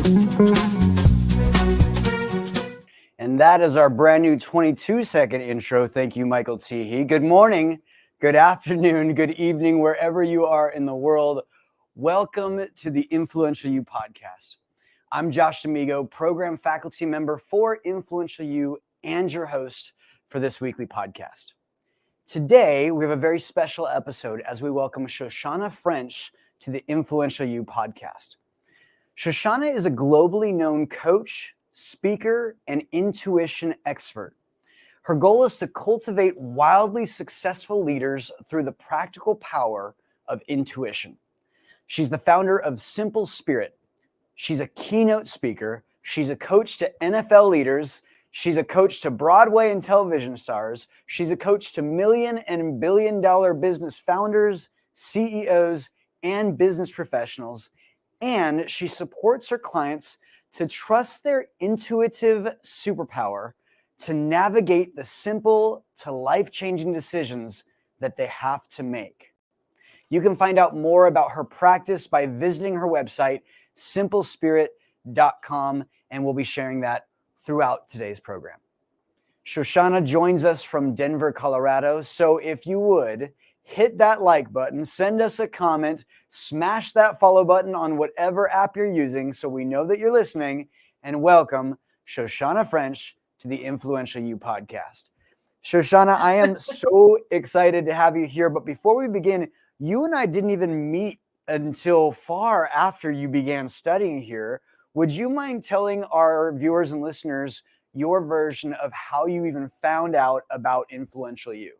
And that is our brand new 22-second intro. Thank you, Michael Teehee. Good morning, good afternoon, good evening, wherever you are in the world. Welcome to the Influential You podcast. I'm Josh D'Amigo, program faculty member for Influential You and your host for this weekly podcast. Today, we have a very special episode as we welcome Shoshanna French to the Influential You podcast. Shoshanna is a globally known coach, speaker, and intuition expert. Her goal is to cultivate wildly successful leaders through the practical power of intuition. She's the founder of Simple Spirit. She's a keynote speaker. She's a coach to NFL leaders. She's a coach to Broadway and television stars. She's a coach to million and billion-dollar business founders, CEOs, and business professionals. And she supports her clients to trust their intuitive superpower to navigate the simple to life-changing decisions that they have to make. You can find out more about her practice by visiting her website, simplespirit.com, and we'll be sharing that throughout today's program. Shoshanna joins us from Denver, Colorado. So if you would, hit that like button, send us a comment, smash that follow button on whatever app you're using so we know that you're listening, and welcome Shoshanna French to the Influential You podcast. Shoshanna, I am so excited to have you here, but before we begin, you and I didn't even meet until far after you began studying here. Would you mind telling our viewers and listeners your version of how you even found out about Influential You?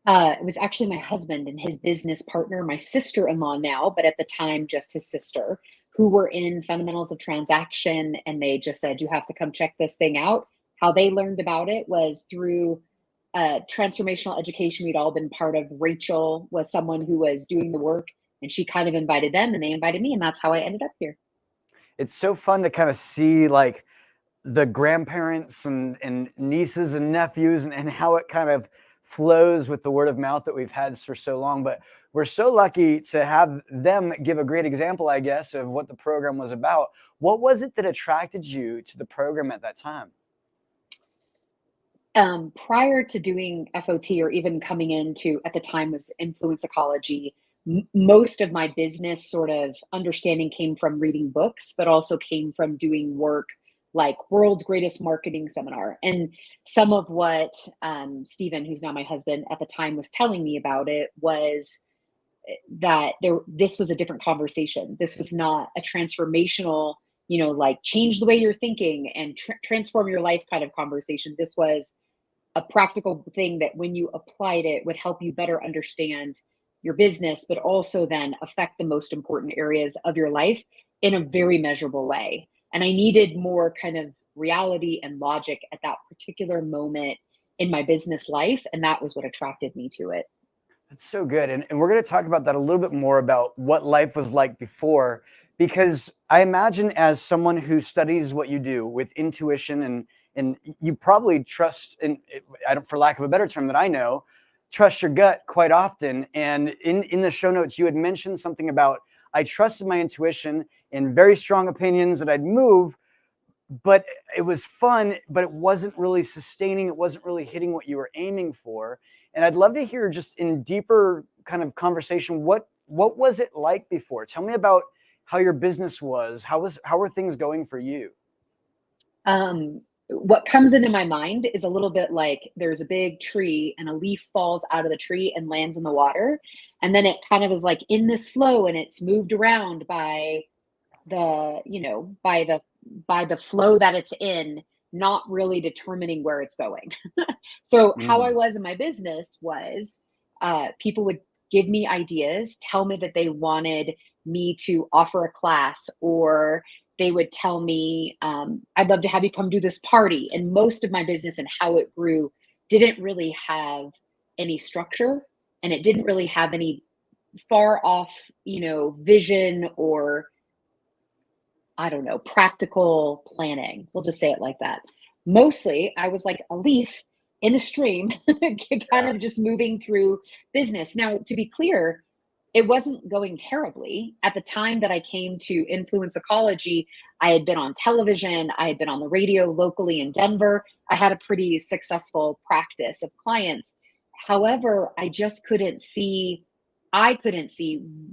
It was actually my husband and his business partner, my sister-in-law now, but at the time, just his sister, who were in fundamentals of transaction. And they just said, you have to come check this thing out. How they learned about it was through transformational education. We'd all been part of. Rachel was someone who was doing the work, and she kind of invited them and they invited me. And that's how I ended up here. It's so fun to kind of see like the grandparents and nieces and nephews and how it kind of flows with the word of mouth that we've had for so long. But we're so lucky to have them give a great example, I guess, of what the program was about. What was it that attracted you to the program at that time? Prior to doing FOT, or even coming into, at the time was influence ecology, most of my business sort of understanding came from reading books, but also came from doing work like World's Greatest Marketing Seminar. And some of what Stephen, who's now my husband, at the time was telling me about it was that this was a different conversation. This was not a transformational, like change the way you're thinking and transform your life kind of conversation. This was a practical thing that when you applied it would help you better understand your business, but also then affect the most important areas of your life in a very measurable way. And I needed more kind of reality and logic at that particular moment in my business life. And that was what attracted me to it. That's so good. And we're going to talk about that a little bit more, about what life was like before, because I imagine as someone who studies what you do with intuition and you probably trust, and for lack of a better term that I know, trust your gut quite often. And in the show notes, you had mentioned something about, I trusted my intuition in very strong opinions that I'd move, but it was fun, but it wasn't really sustaining. It wasn't really hitting what you were aiming for. And I'd love to hear, just in deeper kind of conversation, what was it like before? Tell me about how your business was. How were things going for you? What comes into my mind is a little bit like there's a big tree and a leaf falls out of the tree and lands in the water. And then it kind of is like in this flow, and it's moved around by the flow that it's in, not really determining where it's going. So how I was in my business was people would give me ideas, tell me that they wanted me to offer a class, or they would tell me, I'd love to have you come do this party. And most of my business and how it grew didn't really have any structure, and it didn't really have any far off, vision or, I don't know, practical planning. We'll just say it like that. Mostly I was like a leaf in the stream, kind of just moving through business. Now, to be clear, it wasn't going terribly. At the time that I came to Influence Ecology, I had been on television, I had been on the radio locally in Denver. I had a pretty successful practice of clients. However, I couldn't see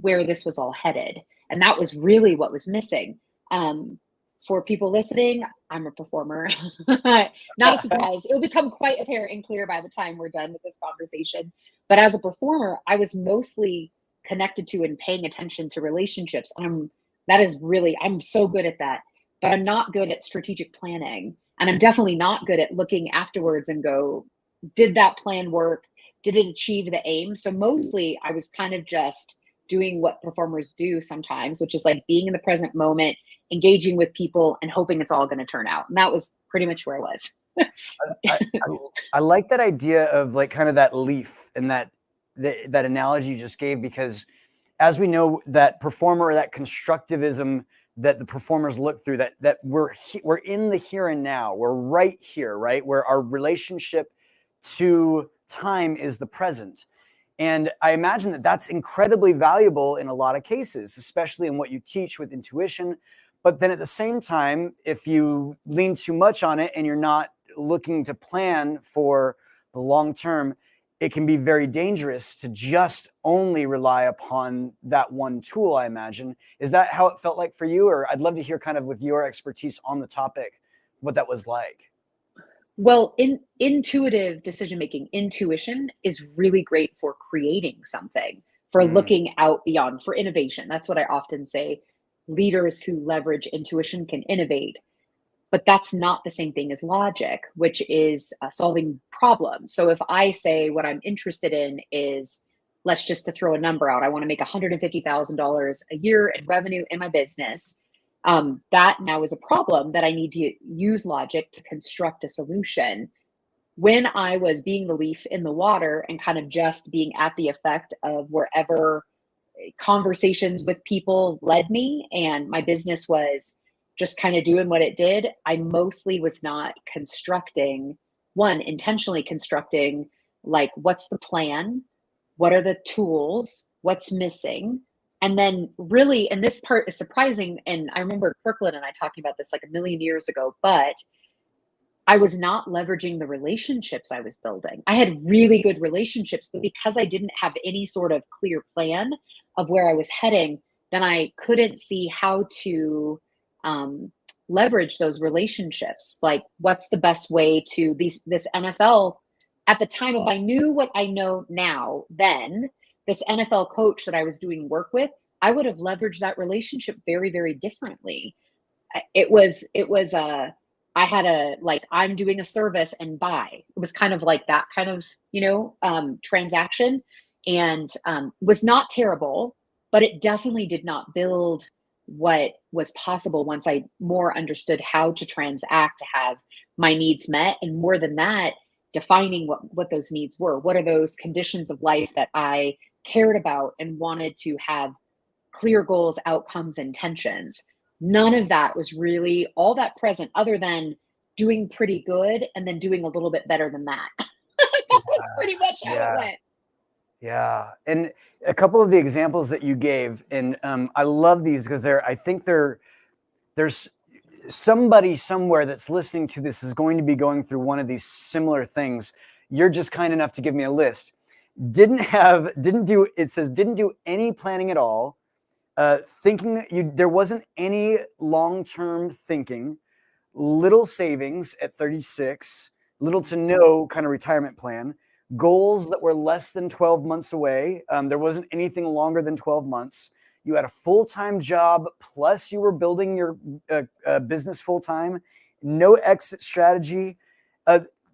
where this was all headed. And that was really what was missing. Um, for people listening, I'm a performer. Not a surprise. It'll become quite apparent and clear by the time we're done with this conversation. But as a performer, I was mostly connected to and paying attention to relationships. I'm so good at that, but I'm not good at strategic planning. And I'm definitely not good at looking afterwards and go, did that plan work? Did it achieve the aim? So mostly I was kind of just doing what performers do sometimes, which is like being in the present moment, engaging with people and hoping it's all going to turn out. And that was pretty much where I was. I like that idea of like kind of that leaf and that analogy you just gave, because as we know, that performer, that constructivism that the performers look through, that we're in the here and now, we're right here, right, where our relationship to time is the present. And I imagine that that's incredibly valuable in a lot of cases, especially in what you teach with intuition. But then at the same time, if you lean too much on it and you're not looking to plan for the long term, it can be very dangerous to just only rely upon that one tool, I imagine. Is that how it felt like for you? Or I'd love to hear kind of with your expertise on the topic, what that was like. Well, in intuitive decision making, intuition is really great for creating something, for Mm, looking out beyond, for innovation. That's what I often say. Leaders who leverage intuition can innovate, but that's not the same thing as logic, which is solving problems. So if I say what I'm interested in is, let's just to throw a number out, I want to make $150,000 a year in revenue in my business. That now is a problem that I need to use logic to construct a solution. When I was being the leaf in the water and kind of just being at the effect of wherever conversations with people led me, and my business was just kind of doing what it did, I mostly was not constructing, one, intentionally constructing, like, what's the plan? What are the tools? What's missing? And then, really, and this part is surprising. And I remember Kirkland and I talking about this like a million years ago, but I was not leveraging the relationships I was building. I had really good relationships, but because I didn't have any sort of clear plan of where I was heading, then I couldn't see how to um, leverage those relationships. Like, what's the best way to this NFL? At the time, if I knew what I know now, then this NFL coach that I was doing work with, I would have leveraged that relationship very, very differently. It was I had a, like, I'm doing a service and buy. It was kind of like that kind of, transaction, and was not terrible, but it definitely did not build what was possible once I more understood how to transact to have my needs met, and more than that, defining what those needs were. What are those conditions of life that I cared about and wanted to have clear goals, outcomes, intentions? None of that was really all that present, other than doing pretty good and then doing a little bit better than that. That was pretty much how it yeah. went. Yeah, and a couple of the examples that you gave, and I love these because I think there's somebody somewhere that's listening to this is going to be going through one of these similar things. You're just kind enough to give me a list. It says didn't do any planning at all. There wasn't any long-term thinking, little savings at 36, little to no kind of retirement plan, goals that were less than 12 months away. There wasn't anything longer than 12 months. You had a full-time job, plus you were building your business full-time, no exit strategy.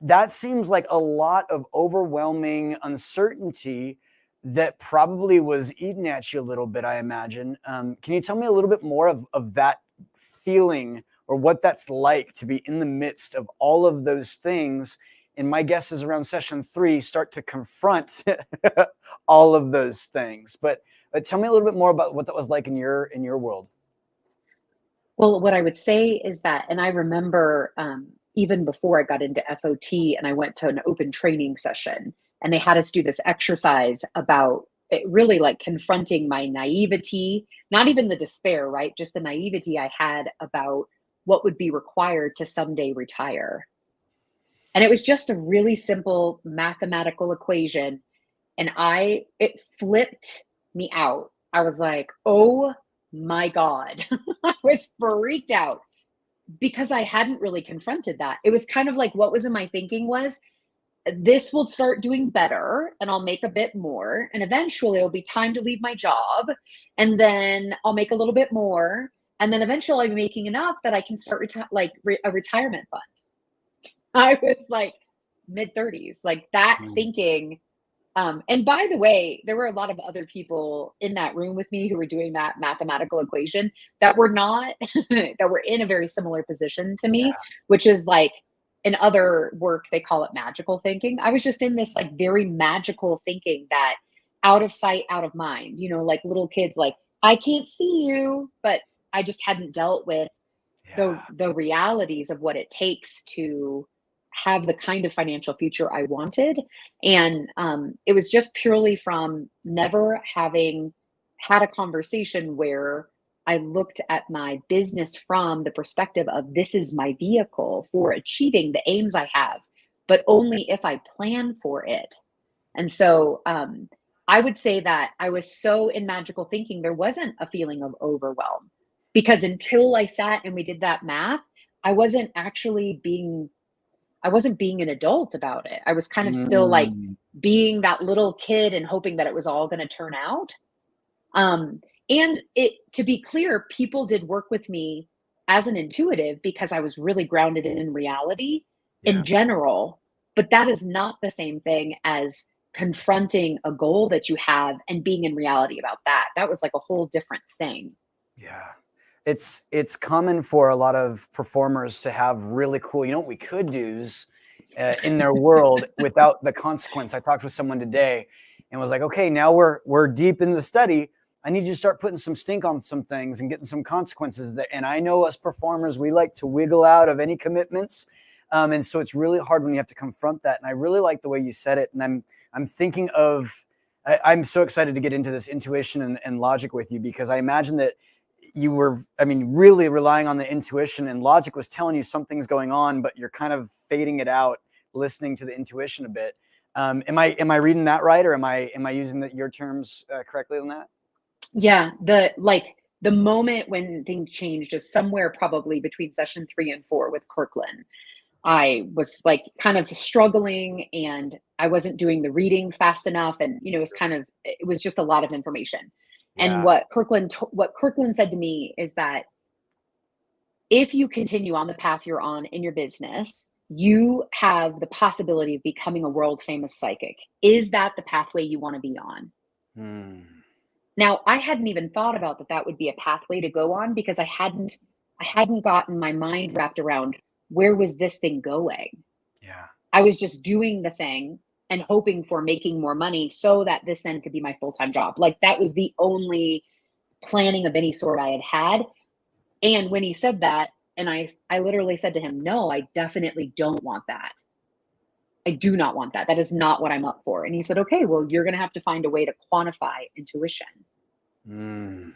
That seems like a lot of overwhelming uncertainty that probably was eating at you a little bit, I imagine. Can you tell me a little bit more of that feeling, or what that's like to be in the midst of all of those things? And my guess is around session 3, start to confront all of those things. But tell me a little bit more about what that was like in your world. Well, what I would say is that, and I remember even before I got into FOT and I went to an open training session, and they had us do this exercise about it really like confronting my naivety, not even the despair, right? Just the naivety I had about what would be required to someday retire. And it was just a really simple mathematical equation. And it flipped me out. I was like, oh my God. I was freaked out because I hadn't really confronted that. It was kind of like what was in my thinking was this will start doing better and I'll make a bit more. And eventually it'll be time to leave my job. And then I'll make a little bit more. And then eventually I'll be making enough that I can start a retirement fund. I was like mid 30s, like that thinking. And by the way, there were a lot of other people in that room with me who were doing that mathematical equation that were not, that were in a very similar position to me, which is like in other work, they call it magical thinking. I was just in this like very magical thinking that out of sight, out of mind, like little kids, like, I can't see you, but I just hadn't dealt with the realities of what it takes to have the kind of financial future I wanted. And it was just purely from never having had a conversation where I looked at my business from the perspective of this is my vehicle for achieving the aims I have, but only if I plan for it. And so I would say that I was so in magical thinking, there wasn't a feeling of overwhelm because until I sat and we did that math, I wasn't actually being I wasn't being an adult about it. I was kind of still like Mm. being that little kid and hoping that it was all going to turn out. And to be clear, people did work with me as an intuitive because I was really grounded in reality in Yeah. general. But that is not the same thing as confronting a goal that you have and being in reality about that. That was like a whole different thing. Yeah. It's common for a lot of performers to have really cool, what we could do's in their world without the consequence. I talked with someone today and was like, okay, now we're deep in the study. I need you to start putting some stink on some things and getting some consequences. And I know us performers, we like to wiggle out of any commitments. And so it's really hard when you have to confront that. And I really like the way you said it. And I'm thinking of, I'm so excited to get into this intuition and logic with you, because I imagine that you were, really relying on the intuition, and logic was telling you something's going on, but you're kind of fading it out, listening to the intuition a bit. Am I reading that right, or am I using your terms correctly on that? Yeah, the moment when things changed is somewhere probably between session 3 and 4 with Kirkland. I was like kind of struggling and I wasn't doing the reading fast enough. And, it was just a lot of information. And Yeah. what Kirkland said to me is that if you continue on the path you're on in your business, you have the possibility of becoming a world famous psychic. Is that the pathway you want to be on? Hmm. Now, I hadn't even thought about that would be a pathway to go on because I hadn't gotten my mind wrapped around where was this thing going. Yeah. I was just doing the thing and hoping for making more money so that this then could be my full-time job. Like that was the only planning of any sort I had had. And when he said that, and I literally said to him, "No, I definitely don't want that. I do not want that. That is not what I'm up for." And he said, "Okay, well, you're going to have to find a way to quantify intuition." Mm.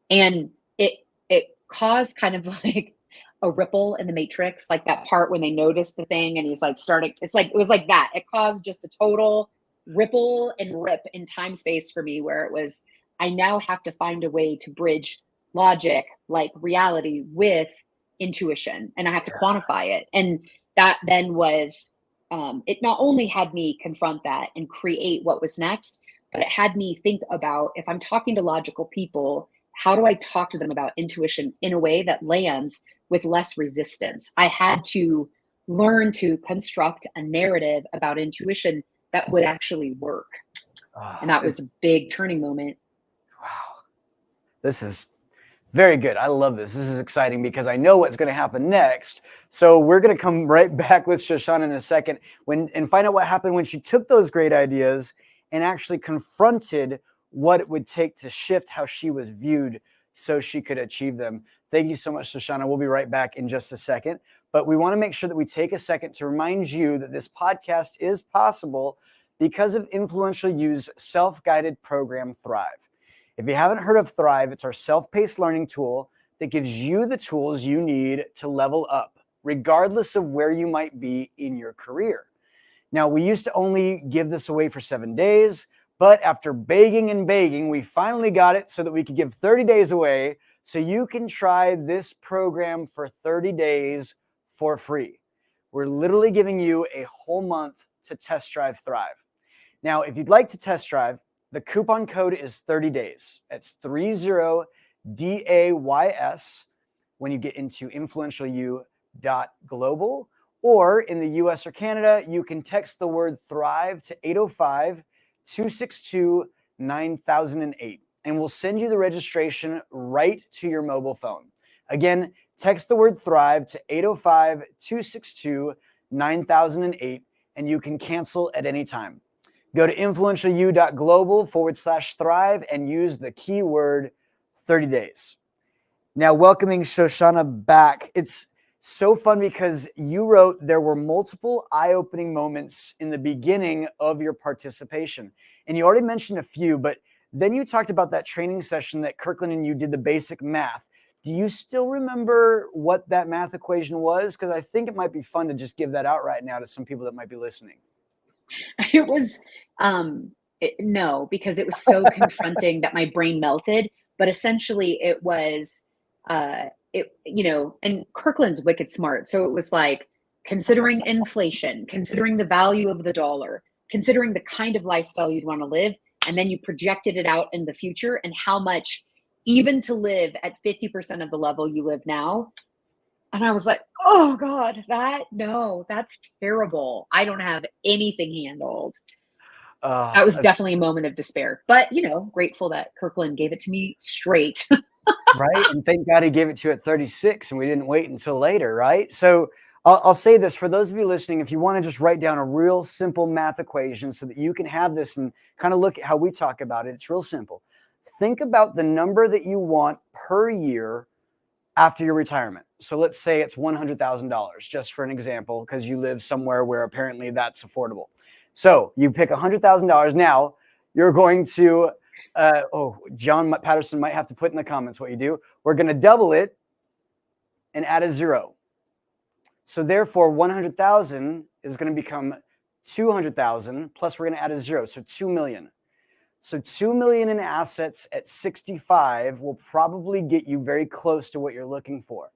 And it caused kind of like a ripple in the matrix, like that part when they noticed the thing and he's like starting, it was like that. It caused just a total ripple and rip in time space for me, where it was, I now have to find a way to bridge logic, like reality, with intuition, and I have to quantify it. And that then was, it not only had me confront that and create what was next, but it had me think about, if I'm talking to logical people, how do I talk to them about intuition in a way that lands with less resistance? I had to learn to construct a narrative about intuition that would actually work. And Oh, that was a big turning moment. wow. This is very good. I love this. This is exciting because I know what's going to happen next. So we're going to come right back with Shoshanna in a second and find out what happened when she took those great ideas and actually confronted what it would take to shift how she was viewed so she could achieve them. Thank you so much, Shoshanna. We'll be right back in just a second. But we want to make sure that we take a second to remind you that this podcast is possible because of Influential U's self-guided program, Thrive. If you haven't heard of Thrive, it's our self-paced learning tool that gives you the tools you need to level up, regardless of where you might be in your career. Now, we used to only give this away for 7 days, but after begging and begging, we finally got it so that we could give 30 days away so you can try this program for 30 days for free. We're literally giving you a whole month to test drive Thrive. Now, if you'd like to test drive, the coupon code is 30 days. That's 30DAYS when you get into influentialu.global. Or in the US or Canada, you can text the word Thrive to 805-262-9008, and we'll send you the registration right to your mobile phone. Again, text the word Thrive to 805-262-9008, and you can cancel at any time. Go to influentialu.global/Thrive and use the keyword 30 days. Now, welcoming Shoshanna back. It's so fun because you wrote there were multiple eye-opening moments in the beginning of your participation. And you already mentioned a few, but then you talked about that training session that Kirkland and you did the basic math. Do you still remember what that math equation was? Because I think it might be fun to just give that out right now to some people that might be listening. It was no, because it was so confronting that my brain melted. But essentially, it was and Kirkland's wicked smart. So it was like considering inflation, considering the value of the dollar, considering the kind of lifestyle you'd want to live, and then you projected it out in the future and how much even to live at 50% of the level you live now. And I was like, oh God, that's terrible. I don't have anything handled. That was definitely a moment of despair, but grateful that Kirkland gave it to me straight. Right. And thank God he gave it to you at 36 and we didn't wait until later. Right. So I'll say this for those of you listening, if you want to just write down a real simple math equation so that you can have this and kind of look at how we talk about it. It's real simple. Think about the number that you want per year after your retirement. So let's say it's $100,000, just for an example, because you live somewhere where apparently that's affordable. So you pick $100,000. Now you're going to John Patterson might have to put in the comments what you do. We're going to double it and add a zero. So therefore, 100,000 is going to become 200,000, plus we're going to add a zero, so 2 million. So 2 million in assets at 65 will probably get you very close to what you're looking for.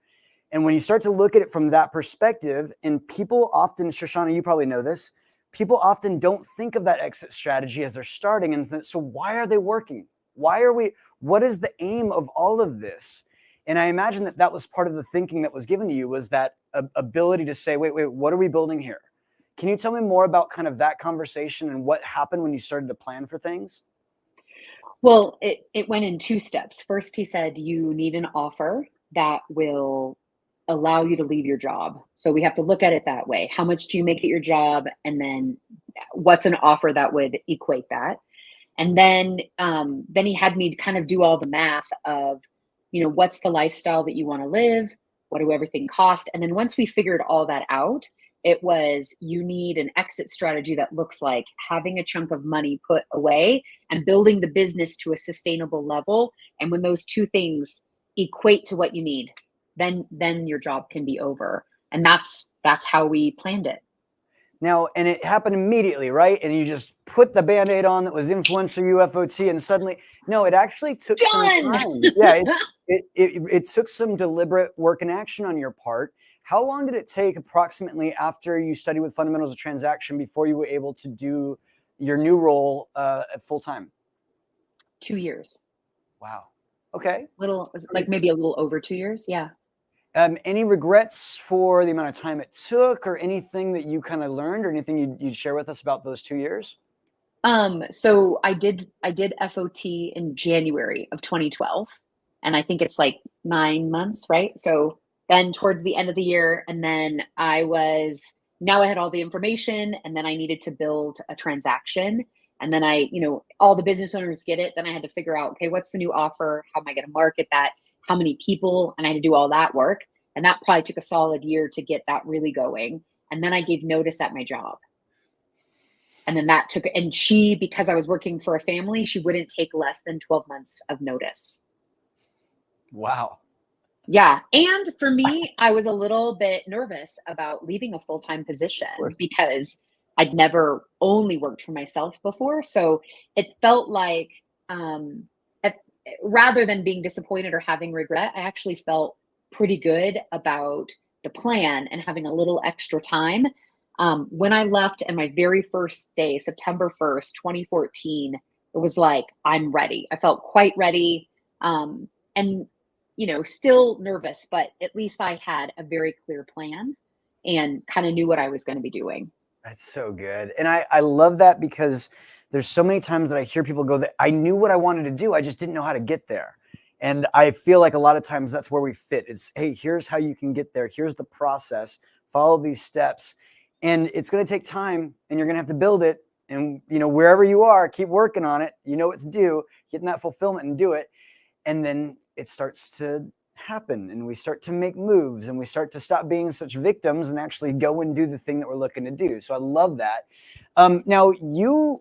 And when you start to look at it from that perspective, and people often, Shoshanna, you probably know this, people often don't think of that exit strategy as they're starting. And so why are they working? What is the aim of all of this? And I imagine that was part of the thinking that was given to you, was that ability to say, wait, what are we building here? Can you tell me more about kind of that conversation and what happened when you started to plan for things? Well, it went in two steps. First, he said, you need an offer that will allow you to leave your job. So we have to look at it that way. How much do you make at your job? And then what's an offer that would equate that? And then he had me kind of do all the math of, what's the lifestyle that you want to live? What do everything cost? And then once we figured all that out, it was, you need an exit strategy that looks like having a chunk of money put away and building the business to a sustainable level. And when those two things equate to what you need, then your job can be over. And that's how we planned it. Now, and it happened immediately, right? And you just put the Band-Aid on that was Influential UFOT, and suddenly, no, it actually took some time. Yeah, it took some deliberate work and action on your part. How long did it take approximately after you studied with Fundamentals of Transaction before you were able to do your new role at full time? 2 years. Wow. Okay. Maybe a little over 2 years. Yeah. Any regrets for the amount of time it took, or anything that you kind of learned, or anything you'd share with us about those 2 years? So I did FOT in January of 2012, and I think it's like 9 months, right? So then towards the end of the year, and then now I had all the information, and then I needed to build a transaction. And then all the business owners get it. Then I had to figure out, okay, what's the new offer? How am I going to market that? How many people? And I had to do all that work. And that probably took a solid year to get that really going. And then I gave notice at my job. And then that took, and she, because I was working for a family, she wouldn't take less than 12 months of notice. Wow. Yeah. And for me, I was a little bit nervous about leaving a full-time Of position course. because I'd never only worked for myself before. So it felt like, um, at, rather than being disappointed or having regret, I actually felt pretty good about the plan and having a little extra time. When I left and my very first day, September 1st, 2014, it was like, I'm ready. I felt quite ready. And still nervous, but at least I had a very clear plan and kind of knew what I was going to be doing. That's so good. And I love that because there's so many times that I hear people go that I knew what I wanted to do. I just didn't know how to get there. And I feel like a lot of times that's where we fit. It's, hey, here's how you can get there. Here's the process. Follow these steps. And it's going to take time and you're going to have to build it. And, wherever you are, keep working on it. You know what to do, get in that fulfillment and do it. And then it starts to happen and we start to make moves and we start to stop being such victims and actually go and do the thing that we're looking to do. So I love that. Now,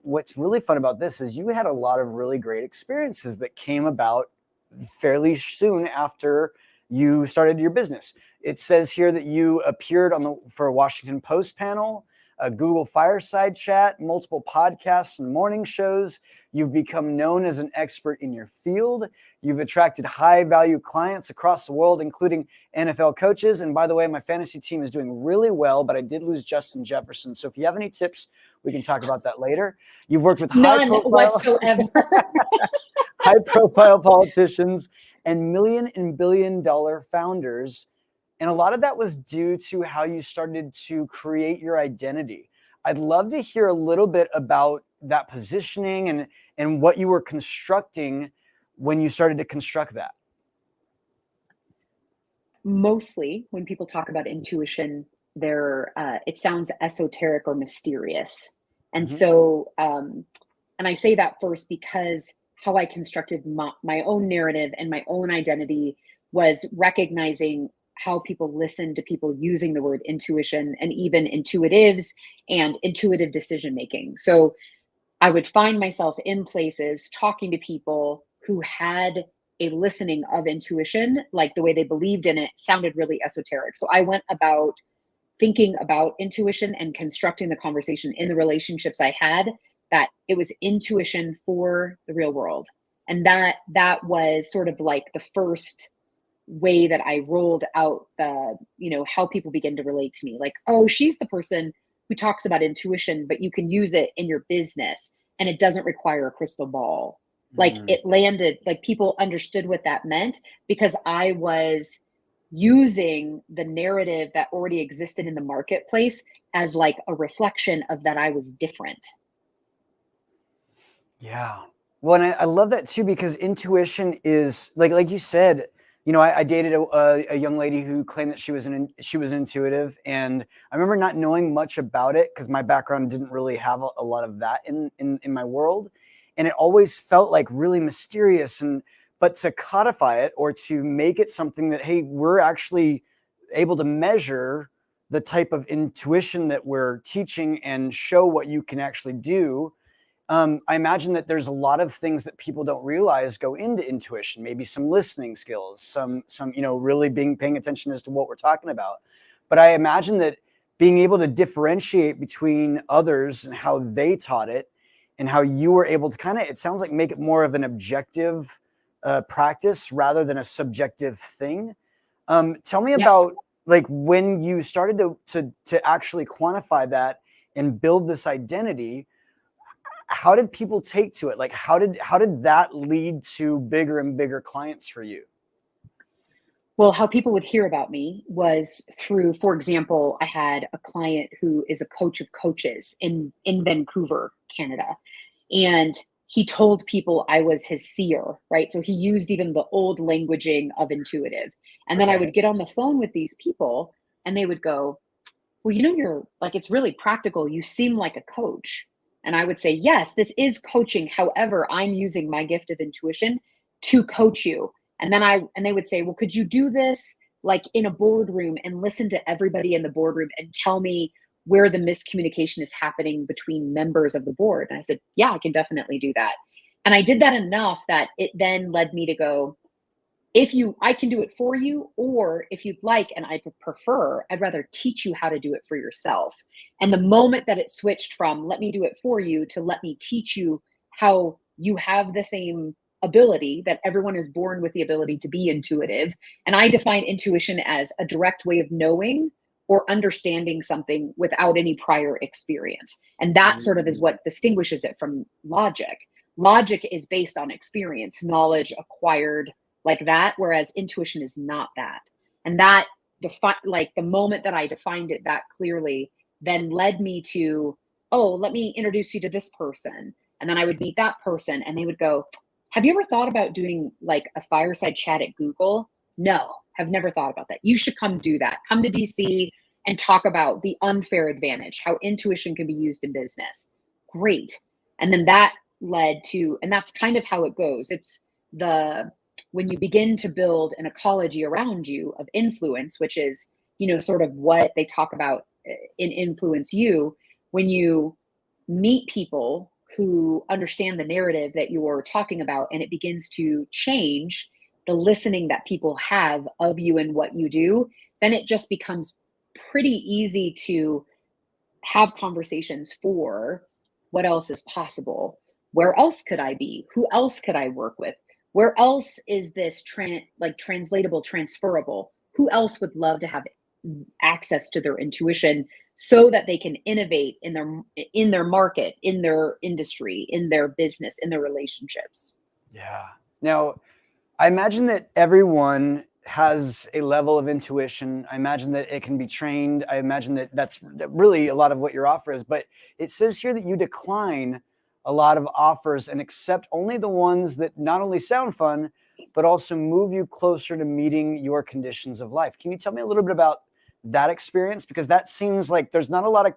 what's really fun about this is you had a lot of really great experiences that came about fairly soon after you started your business. It says here that you appeared for a Washington Post panel, a Google Fireside Chat, multiple podcasts and morning shows. You've become known as an expert in your field. You've attracted high-value clients across the world, including NFL coaches. And by the way, my fantasy team is doing really well, but I did lose Justin Jefferson. So if you have any tips, we can talk about that later. You've worked with None whatsoever. high-profile politicians and million and billion-dollar founders. And a lot of that was due to how you started to create your identity. I'd love to hear a little bit about that positioning and what you were constructing when you started to construct that. Mostly when people talk about intuition, it sounds esoteric or mysterious. And so, and I say that first because how I constructed my own narrative and my own identity was recognizing how people listen to people using the word intuition and even intuitives and intuitive decision making. So I would find myself in places talking to people who had a listening of intuition, like the way they believed in it sounded really esoteric. So I went about thinking about intuition and constructing the conversation in the relationships I had, that it was intuition for the real world. And that was sort of like the first way that I rolled out how people begin to relate to me. Like, oh, she's the person who talks about intuition, but you can use it in your business and it doesn't require a crystal ball. Like it landed, like people understood what that meant because I was using the narrative that already existed in the marketplace as like a reflection of that I was different. Yeah. Well, and I love that too, because intuition is like you said, I dated a young lady who claimed that she was intuitive. And I remember not knowing much about it because my background didn't really have a lot of that in my world. And it always felt like really mysterious. But to codify it or to make it something that, hey, we're actually able to measure the type of intuition that we're teaching and show what you can actually do. I imagine that there's a lot of things that people don't realize go into intuition, maybe some listening skills, some really paying attention as to what we're talking about. But I imagine that being able to differentiate between others and how they taught it and how you were able to it sounds like make it more of an objective practice rather than a subjective thing. Tell me Yes. about like when you started to actually quantify that and build this identity. How did people take to it? Like, how did that lead to bigger and bigger clients for you? Well, how people would hear about me was through, for example, I had a client who is a coach of coaches in Vancouver, Canada. And he told people I was his seer, right? So he used even the old languaging of intuitive. And then I Okay. would get on the phone with these people and they would go, well, you're like, it's really practical. You seem like a coach. And I would say, yes, this is coaching. However, I'm using my gift of intuition to coach you. And they would say, well, could you do this like in a boardroom and listen to everybody in the boardroom and tell me where the miscommunication is happening between members of the board. And I said, yeah, I can definitely do that. And I did that enough that it then led me to go, I can do it for you, or if you'd like, and I prefer, I'd rather teach you how to do it for yourself. And the moment that it switched from let me do it for you to let me teach you how you have the same ability, that everyone is born with the ability to be intuitive. And I define intuition as a direct way of knowing or understanding something without any prior experience. And that sort of is what distinguishes it from logic. Logic is based on experience, knowledge acquired like that, whereas intuition is not that. And that like the moment that I defined it that clearly then led me to, oh, let me introduce you to this person. And then I would meet that person and they would go, have you ever thought about doing like a fireside chat at Google? No, have never thought about that. You should come do that. Come to DC and talk about the unfair advantage, how intuition can be used in business. Great. And then that led to, and that's kind of how it goes. It's when you begin to build an ecology around you of influence, which is, sort of what they talk about in Influence You, when you meet people who understand the narrative that you're talking about, and it begins to change the listening that people have of you and what you do, then it just becomes pretty easy to have conversations for what else is possible. Where else could I be? Who else could I work with? Where else is this translatable, transferable? Who else would love to have access to their intuition so that they can innovate in their market, in their industry, in their business, in their relationships? Yeah. Now, I imagine that everyone has a level of intuition. I imagine that it can be trained. I imagine that that's really a lot of what your offer is. But it says here that you decline a lot of offers and accept only the ones that not only sound fun, but also move you closer to meeting your conditions of life. Can you tell me a little bit about that experience? Because that seems like there's not a lot of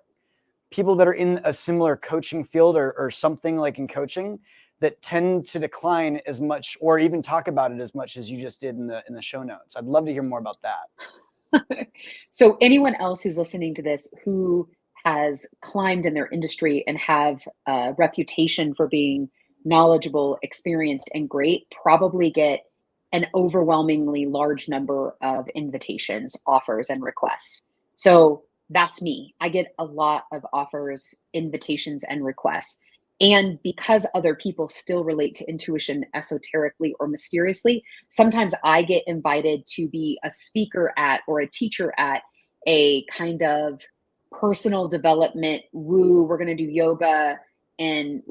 people that are in a similar coaching field or something like in coaching that tend to decline as much or even talk about it as much as you just did in the show notes. I'd love to hear more about that. So anyone else who's listening to this who has climbed in their industry and have a reputation for being knowledgeable, experienced, and great probably get an overwhelmingly large number of invitations, offers, and requests. So that's me. I get a lot of offers, invitations, and requests. And because other people still relate to intuition esoterically or mysteriously, sometimes I get invited to be a speaker at or a teacher at a kind of personal development woo. We're going to do yoga and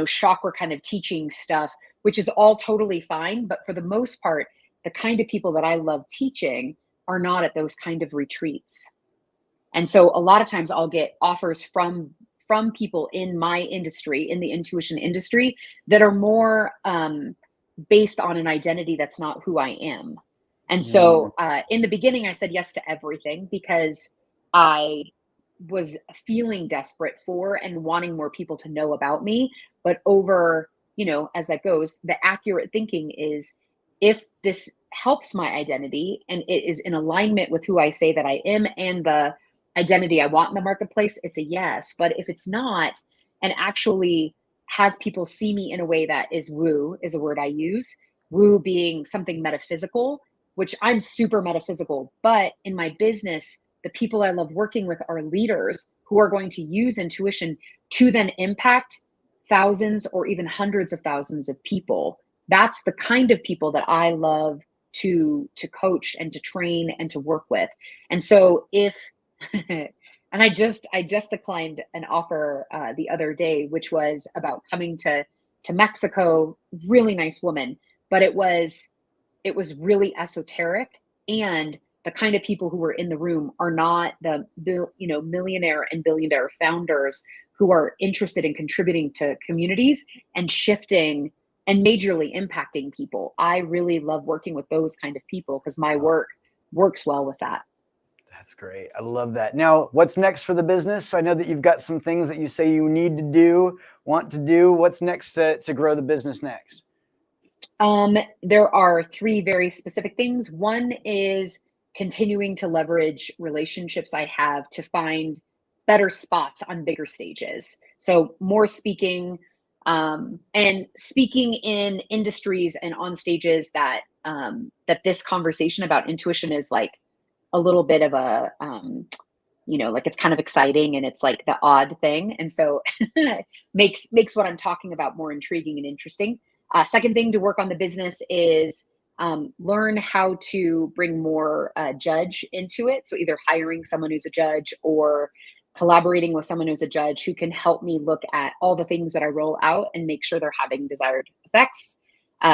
chakra kind of teaching stuff, which is all totally fine. But for the most part, the kind of people that I love teaching are not at those kind of retreats. And so a lot of times I'll get offers from people in my industry, in the intuition industry, that are more based on an identity that's not who I am. And so in the beginning, I said yes to everything because I was feeling desperate for and wanting more people to know about me. But over, as that goes, the accurate thinking is, if this helps my identity and it is in alignment with who I say that I am and the identity I want in the marketplace, it's a yes. But if it's not, and actually has people see me in a way that is woo, is a word I use, woo being something metaphysical, which I'm super metaphysical, but in my business, the people I love working with are leaders who are going to use intuition to then impact thousands or even hundreds of thousands of people. That's the kind of people that I love to coach and to train and to work with. And so if and I just declined an offer the other day, which was about coming to Mexico. Really nice woman, but it was really esoteric, and the kind of people who were in the room are not the millionaire and billionaire founders who are interested in contributing to communities and shifting and majorly impacting people. I really love working with those kind of people because my work works well with that. That's great. I love that. Now, what's next for the business? I know that you've got some things that you say you need to do, want to do. What's next to grow the business next? There are three very specific things. One is continuing to leverage relationships I have to find better spots on bigger stages. So more speaking, and speaking in industries and on stages that that this conversation about intuition is like a little bit of a like it's kind of exciting and it's like the odd thing, and so makes what I'm talking about more intriguing and interesting. Second thing to work on the business is learn how to bring more judge into it. So either hiring someone who's a judge or collaborating with someone who's a judge who can help me look at all the things that I roll out and make sure they're having desired effects.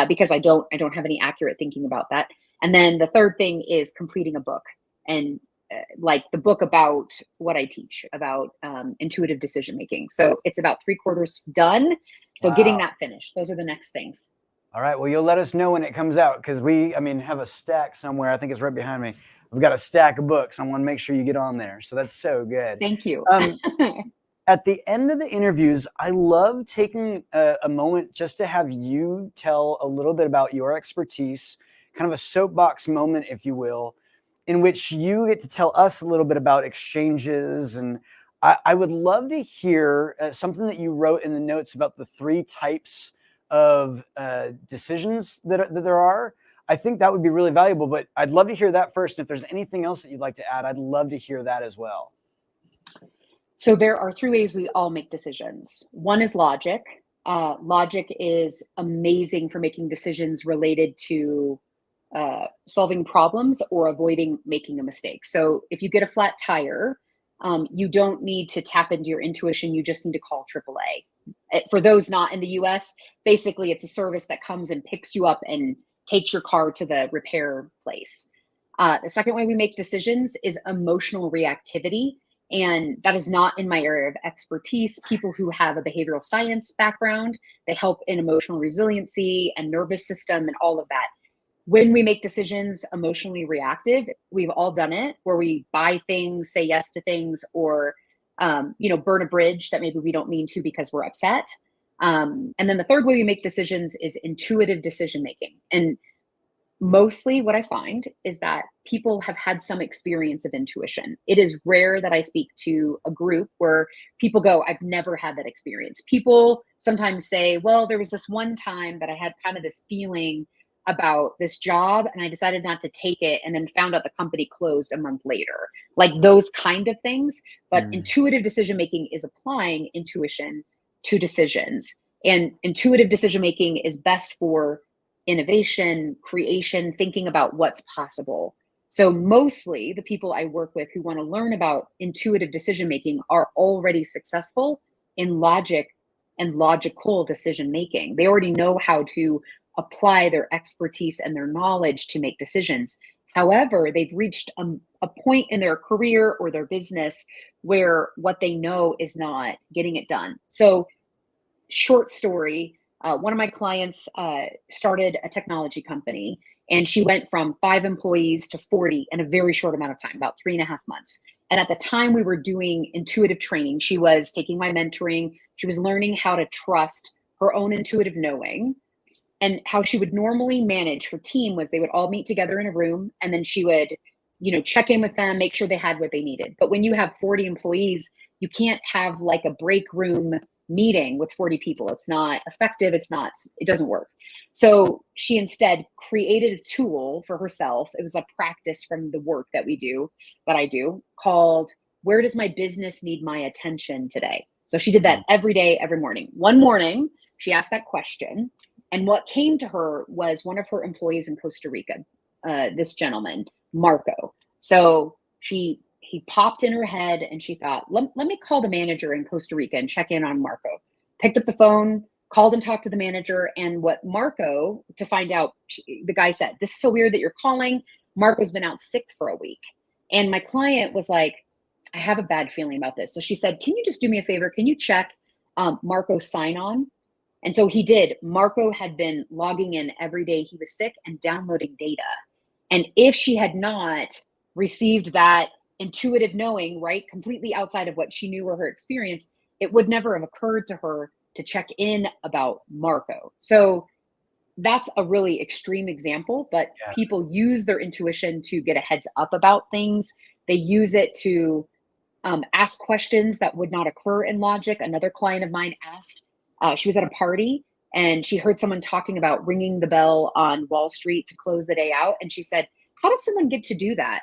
Because I don't have any accurate thinking about that. And then the third thing is completing a book, and like the book about what I teach about intuitive decision making. So it's about 3/4 done. So getting Wow. that finished. Those are the next things. All right. Well, you'll let us know when it comes out, because I mean, have a stack somewhere. I think it's right behind me. We've got a stack of books. I want to make sure you get on there. So that's so good. Thank you. At the end of the interviews, I love taking a moment just to have you tell a little bit about your expertise, kind of a soapbox moment, if you will, in which you get to tell us a little bit about exchanges. And I would love to hear something that you wrote in the notes about the 3 types of decisions that there are. I think that would be really valuable, but I'd love to hear that first. And if there's anything else that you'd like to add, I'd love to hear that as well. So there are 3 ways we all make decisions. One is logic. Logic is amazing for making decisions related to solving problems or avoiding making a mistake. So if you get a flat tire, you don't need to tap into your intuition. You just need to call AAA. For those not in the US, basically it's a service that comes and picks you up and takes your car to the repair place. The second way we make decisions is emotional reactivity. And that is not in my area of expertise. People who have a behavioral science background, they help in emotional resiliency and nervous system and all of that. When we make decisions emotionally reactive, we've all done it, where we buy things, say yes to things, or burn a bridge that maybe we don't mean to because we're upset. And then the third way we make decisions is intuitive decision making. And mostly what I find is that people have had some experience of intuition. It is rare that I speak to a group where people go, I've never had that experience. People sometimes say, well, there was this one time that I had kind of this feeling about this job and I decided not to take it and then found out the company closed a month later. Like those kind of things. But intuitive decision making is applying intuition to decisions. And intuitive decision making is best for innovation, creation, thinking about what's possible. So mostly the people I work with who want to learn about intuitive decision making are already successful in logic and logical decision making. They already know how to apply their expertise and their knowledge to make decisions. However, they've reached a point in their career or their business where what they know is not getting it done. So, short story, one of my clients started a technology company, and she went from 5 employees to 40 in a very short amount of time, about 3.5 months. And at the time we were doing intuitive training, she was taking my mentoring. She was learning how to trust her own intuitive knowing. And how she would normally manage her team was they would all meet together in a room, and then she would, check in with them, make sure they had what they needed. But when you have 40 employees, you can't have like a break room meeting with 40 people. It's not effective. It doesn't work. So she instead created a tool for herself. It was a practice from the work that I do, called Where Does My Business Need My Attention Today? So she did that every day, every morning. One morning, she asked that question. And what came to her was one of her employees in Costa Rica, this gentleman, Marco. So he popped in her head and she thought, let me call the manager in Costa Rica and check in on Marco. Picked up the phone, called and talked to the manager. And what Marco, to find out, the guy said, this is so weird that you're calling. Marco's been out sick for a week. And my client was like, I have a bad feeling about this. So she said, can you just do me a favor? Can you check Marco's sign on? And so he did. Marco had been logging in every day he was sick and downloading data. And if she had not received that intuitive knowing, right, completely outside of what she knew or her experience, it would never have occurred to her to check in about Marco. So that's a really extreme example, but people use their intuition to get a heads up about things. They use it to ask questions that would not occur in logic. Another client of mine asked, she was at a party and she heard someone talking about ringing the bell on Wall Street to close the day out. And she said, how does someone get to do that?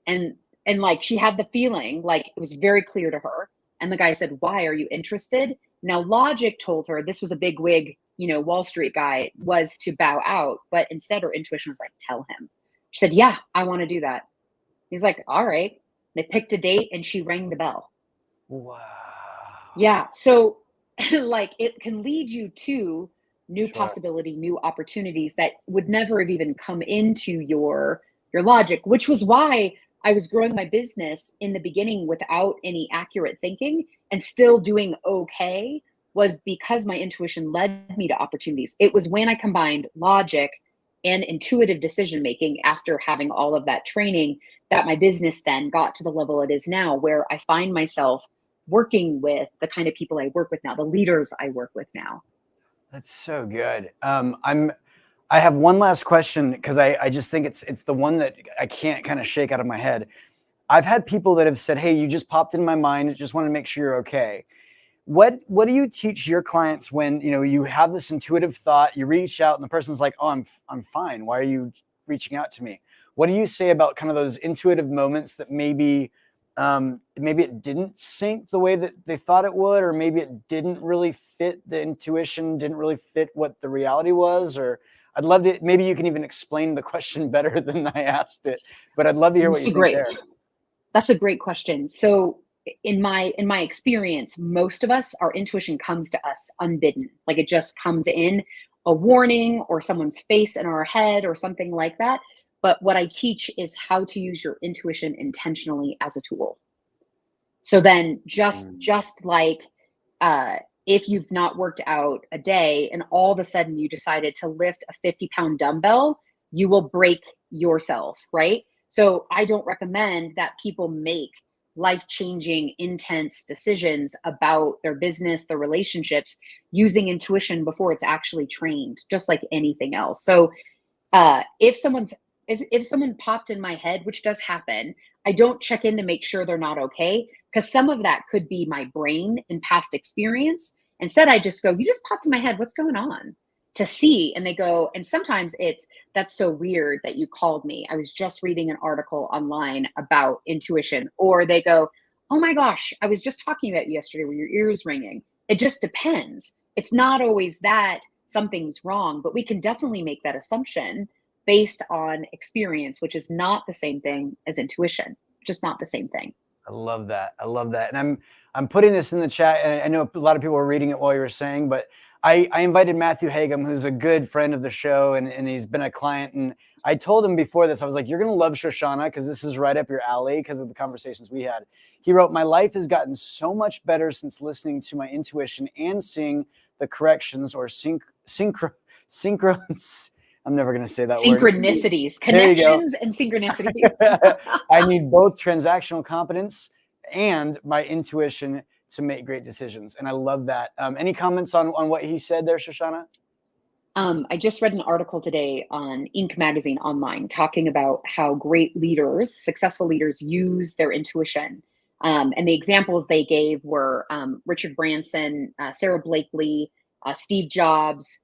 And like she had the feeling, like it was very clear to her. And the guy said, why, are you interested? Now logic told her, this was a big wig, Wall Street guy, was to bow out, but instead her intuition was like, tell him. She said, yeah, I want to do that. He's like, all right. They picked a date and she rang the bell. Wow. Yeah. So like it can lead you to new Sure. possibility, new opportunities that would never have even come into your logic, which was why I was growing my business in the beginning without any accurate thinking and still doing okay, was because my intuition led me to opportunities. It was when I combined logic and intuitive decision making after having all of that training that my business then got to the level it is now, where I find myself working with the kind of people I work with now, the leaders I work with now. That's so good. I have one last question because I just think it's the one that I can't kind of shake out of my head. I've had people that have said, hey, you just popped in my mind. I just want to make sure you're okay. What do you teach your clients when, you have this intuitive thought, you reach out and the person's like, oh, I'm fine. Why are you reaching out to me? What do you say about kind of those intuitive moments that maybe it didn't sync the way that they thought it would, or maybe it didn't really fit the intuition, didn't really fit what the reality was? Or I'd love to, maybe you can even explain the question better than I asked it, but I'd love to hear what you think there. That's a great question. So in my experience, most of us, our intuition comes to us unbidden. Like it just comes in, a warning or someone's face in our head or something like that. But what I teach is how to use your intuition intentionally as a tool. So then just like if you've not worked out a day and all of a sudden you decided to lift a 50-pound dumbbell, you will break yourself, right? So I don't recommend that people make life-changing, intense decisions about their business, their relationships, using intuition before it's actually trained, just like anything else. So if someone popped in my head, which does happen, I don't check in to make sure they're not okay, because some of that could be my brain and past experience. Instead, I just go, you just popped in my head. What's going on? To see. And they go, and sometimes it's, that's so weird that you called me. I was just reading an article online about intuition. Or they go, oh my gosh, I was just talking about you yesterday. Were your ears ringing? It just depends. It's not always that something's wrong, but we can definitely make that assumption based on experience, which is not the same thing as intuition, just not the same thing. I love that. I love that. And I'm putting this in the chat, and I know a lot of people were reading it while you were saying, but I invited Matthew Hagum, who's a good friend of the show, and he's been a client. And I told him before this, I was like, you're going to love Shoshanna because this is right up your alley because of the conversations we had. He wrote, my life has gotten so much better since listening to my intuition and seeing the corrections or synchros. I'm never going to say that word. Synchronicities, connections and synchronicities. I need both transactional competence and my intuition to make great decisions. And I love that. Any comments on what he said there, Shoshanna? I just read an article today on Inc. magazine online talking about how great leaders, successful leaders, use their intuition. And the examples they gave were Richard Branson, Sarah Blakely, Steve Jobs,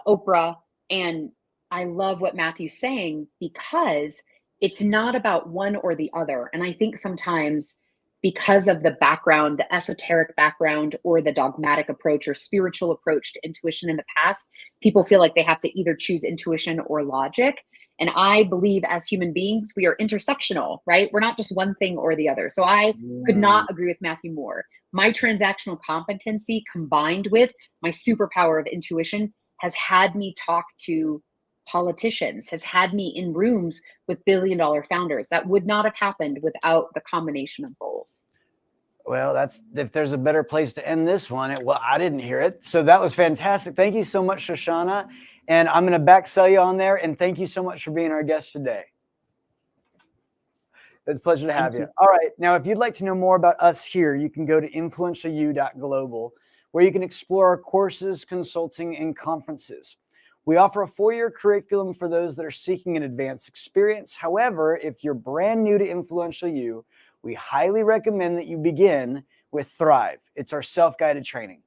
Oprah. And I love what Matthew's saying because it's not about one or the other. And I think sometimes because of the background, the esoteric background, or the dogmatic approach or spiritual approach to intuition in the past, people feel like they have to either choose intuition or logic. And I believe as human beings, we are intersectional, right? We're not just one thing or the other. So I could not agree with Matthew more. My transactional competency combined with my superpower of intuition has had me talk to politicians, has had me in rooms with billion-dollar founders. That would not have happened without the combination of both. Well, that's, if there's a better place to end this one, well, I didn't hear it. So that was fantastic. Thank you so much, Shoshanna. And I'm going to back sell you on there. And thank you so much for being our guest today. It's a pleasure to have you. All right. Now, if you'd like to know more about us here, you can go to influentialyou.global, where you can explore our courses, consulting, and conferences. We offer a 4-year curriculum for those that are seeking an advanced experience. However, if you're brand new to Influential You, we highly recommend that you begin with Thrive. It's our self-guided training.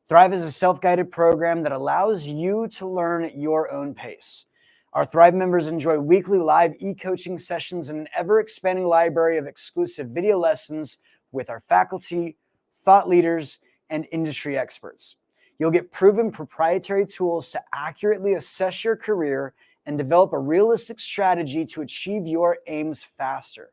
Thrive is a self-guided program that allows you to learn at your own pace. Our Thrive members enjoy weekly live e-coaching sessions and an ever-expanding library of exclusive video lessons with our faculty, thought leaders, and industry experts. You'll get proven proprietary tools to accurately assess your career and develop a realistic strategy to achieve your aims faster.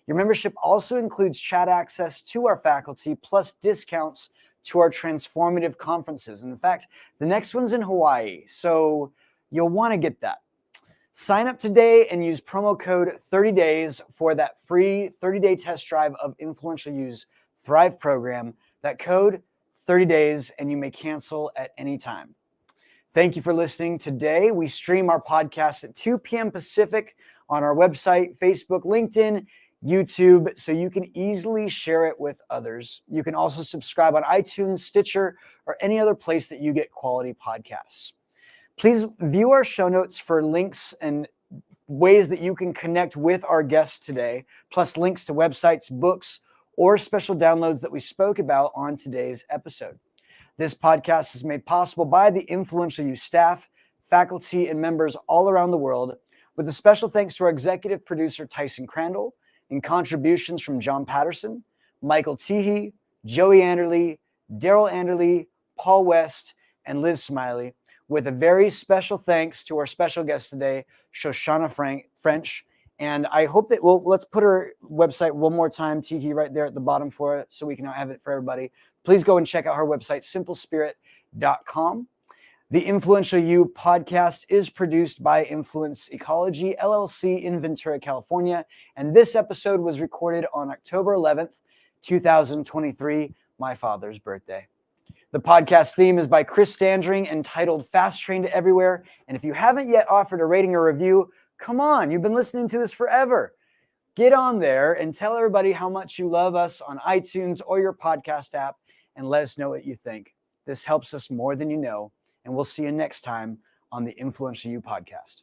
Your membership also includes chat access to our faculty, plus discounts to our transformative conferences. And in fact, the next one's in Hawaii, so you'll want to get that. Sign up today and use promo code 30days for that free 30-day test drive of Influential U's Thrive program. That code, 30 days, and you may cancel at any time. Thank you for listening today. We stream our podcast at 2 p.m. Pacific on our website, Facebook, LinkedIn, YouTube, so you can easily share it with others. You can also subscribe on iTunes, Stitcher, or any other place that you get quality podcasts. Please view our show notes for links and ways that you can connect with our guests today, plus links to websites, books, or special downloads that we spoke about on today's episode. This podcast is made possible by the Influential U staff, faculty, and members all around the world, with a special thanks to our executive producer, Tyson Crandall, and contributions from John Patterson, Michael Teehee, Joey Anderley, Daryl Anderley, Paul West, and Liz Smiley, with a very special thanks to our special guest today, Shoshanna French. And I hope that, let's put her website one more time, Teehee, right there at the bottom for it, so we can have it for everybody. Please go and check out her website, simplespirit.com. The Influential U podcast is produced by Influence Ecology, LLC in Ventura, California. And this episode was recorded on October 11th, 2023, my father's birthday. The podcast theme is by Chris Standring, entitled Fast Train to Everywhere. And if you haven't yet offered a rating or review, come on, you've been listening to this forever. Get on there and tell everybody how much you love us on iTunes or your podcast app, and let us know what you think. This helps us more than you know. And we'll see you next time on the Influential U podcast.